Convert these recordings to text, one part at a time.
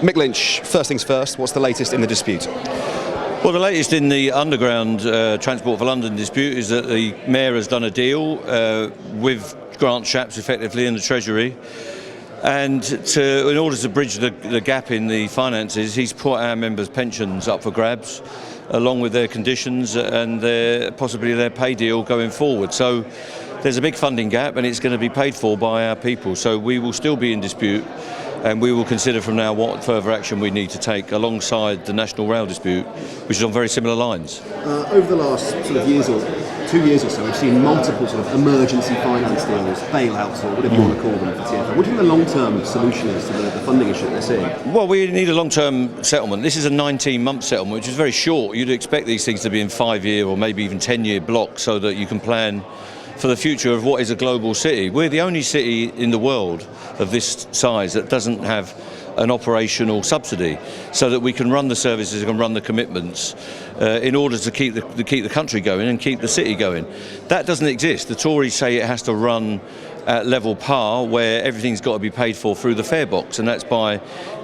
Mick Lynch, first things first, what's the latest in the dispute? Well, the latest in the underground Transport for London dispute is that the Mayor has done a deal with Grant Shapps effectively in the Treasury, and in order to bridge the gap in the finances, he's put our members' pensions up for grabs along with their conditions and possibly their pay deal going forward. So there's a big funding gap and it's going to be paid for by our people. So we will still be in dispute, and we will consider from now what further action we need to take alongside the National Rail dispute, which is on very similar lines. Over the last sort of 2 years or so, we've seen multiple sort of emergency finance deals, bailouts or whatever you want to call them for TfL. What do you think the long-term solution is to the funding issue they're seeing? Well, we need a long-term settlement. This is a 19-month settlement, which is very short. You'd expect these things to be in 5-year or maybe even 10-year blocks so that you can plan for the future of what is a global city. We're the only city in the world of this size that doesn't have an operational subsidy, so that we can run the services and run the commitments in order to keep the country going and keep the city going. That doesn't exist. The Tories say it has to run at level par, where everything's got to be paid for through the fare box, and that's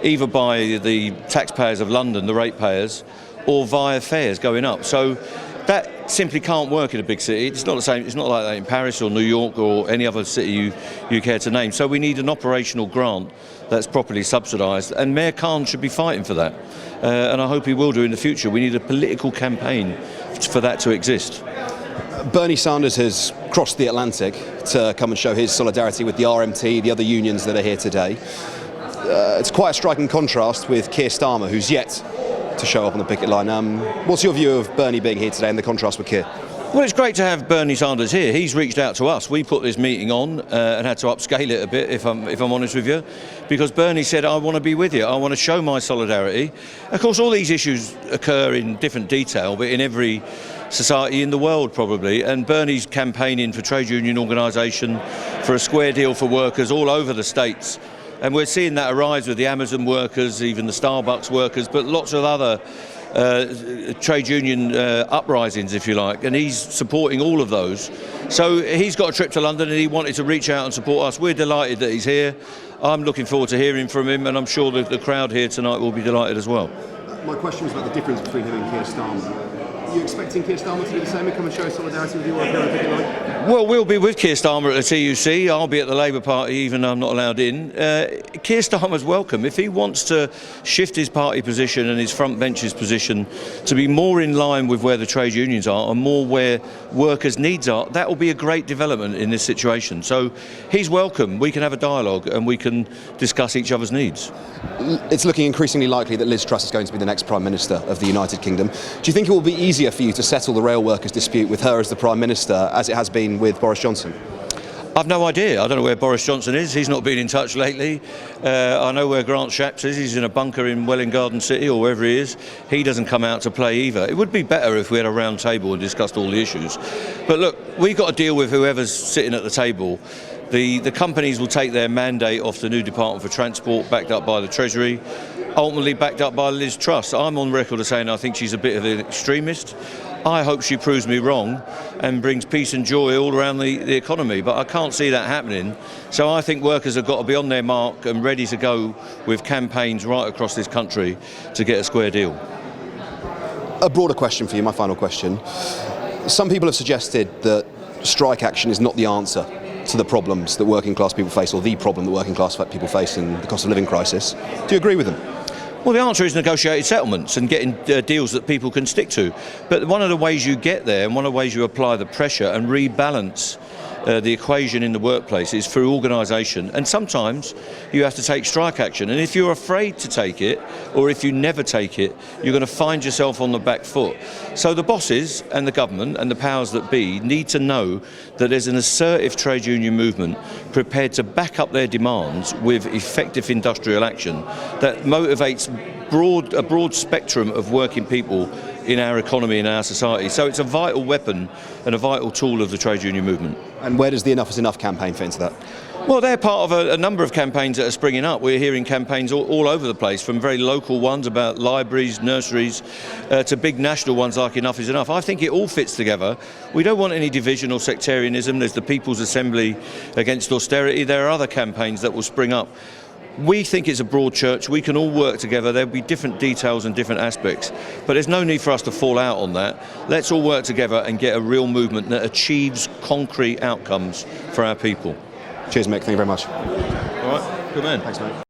either by the taxpayers of London, the ratepayers, or via fares going up. So that simply can't work in a big city. It's not the same. It's not like that in Paris or New York or any other city you care to name. So we need an operational grant that's properly subsidised, and Mayor Khan should be fighting for that. And I hope he will do in the future. We need a political campaign for that to exist. Bernie Sanders has crossed the Atlantic to come and show his solidarity with the RMT, the other unions that are here today. It's quite a striking contrast with Keir Starmer, who's yet to show up on the picket line. What's your view of Bernie being here today and the contrast with Keir? Well, it's great to have Bernie Sanders here. He's reached out to us. We put this meeting on and had to upscale it a bit, if I'm honest with you, because Bernie said, I want to be with you. I want to show my solidarity. Of course, all these issues occur in different detail, but in every society in the world probably, and Bernie's campaigning for trade union organisation, for a square deal for workers all over the states. And we're seeing that arise with the Amazon workers, even the Starbucks workers, but lots of other trade union uprisings, if you like, and he's supporting all of those. So he's got a trip to London and he wanted to reach out and support us. We're delighted that he's here. I'm looking forward to hearing from him, and I'm sure that the crowd here tonight will be delighted as well. My question was about the difference between him and Keir Starmer. Are you expecting Keir Starmer to do the same and come and show solidarity with you on the picket line? Well, we'll be with Keir Starmer at the TUC. I'll be at the Labour Party, even though I'm not allowed in. Keir Starmer's welcome. If he wants to shift his party position and his front bench's position to be more in line with where the trade unions are and more where workers' needs are, that will be a great development in this situation. So he's welcome. We can have a dialogue and we can discuss each other's needs. It's looking increasingly likely that Liz Truss is going to be the next Prime Minister of the United Kingdom. Do you think it will be easier for you to settle the rail workers' dispute with her as the Prime Minister as it has been with Boris Johnson? I've no idea. I don't know where Boris Johnson is. He's not been in touch lately. I know where Grant Shapps is. He's in a bunker in Welwyn Garden City or wherever he is. He doesn't come out to play either. It would be better if we had a round table and discussed all the issues. But look, we've got to deal with whoever's sitting at the table. The companies will take their mandate off the new Department for Transport, backed up by the Treasury, ultimately backed up by Liz Truss. I'm on record as saying I think she's a bit of an extremist. I hope she proves me wrong and brings peace and joy all around the economy, but I can't see that happening. So I think workers have got to be on their mark and ready to go with campaigns right across this country to get a square deal. A broader question for you, my final question. Some people have suggested that strike action is not the answer to the problems that working class people face, or the problem that working class people face in the cost of living crisis. Do you agree with them? Well, the answer is negotiated settlements and getting deals that people can stick to. But one of the ways you get there, and one of the ways you apply the pressure and rebalance the equation in the workplace, is through organisation. And sometimes you have to take strike action. And if you're afraid to take it, or if you never take it, you're going to find yourself on the back foot. So the bosses and the government and the powers that be need to know that there's an assertive trade union movement prepared to back up their demands with effective industrial action that motivates a broad spectrum of working people in our economy, in our society. So it's a vital weapon and a vital tool of the trade union movement. And where does the Enough is Enough campaign fit into that? Well, they're part of a number of campaigns that are springing up. We're hearing campaigns all over the place, from very local ones about libraries, nurseries, to big national ones like Enough is Enough. I think it all fits together. We don't want any division or sectarianism. There's the People's Assembly against austerity. There are other campaigns that will spring up. We think it's a broad church. We can all work together. There'll be different details and different aspects, but there's no need for us to fall out on that. Let's all work together and get a real movement that achieves concrete outcomes for our people. Cheers, Mick. Thank you very much. All right, good man. Thanks, mate.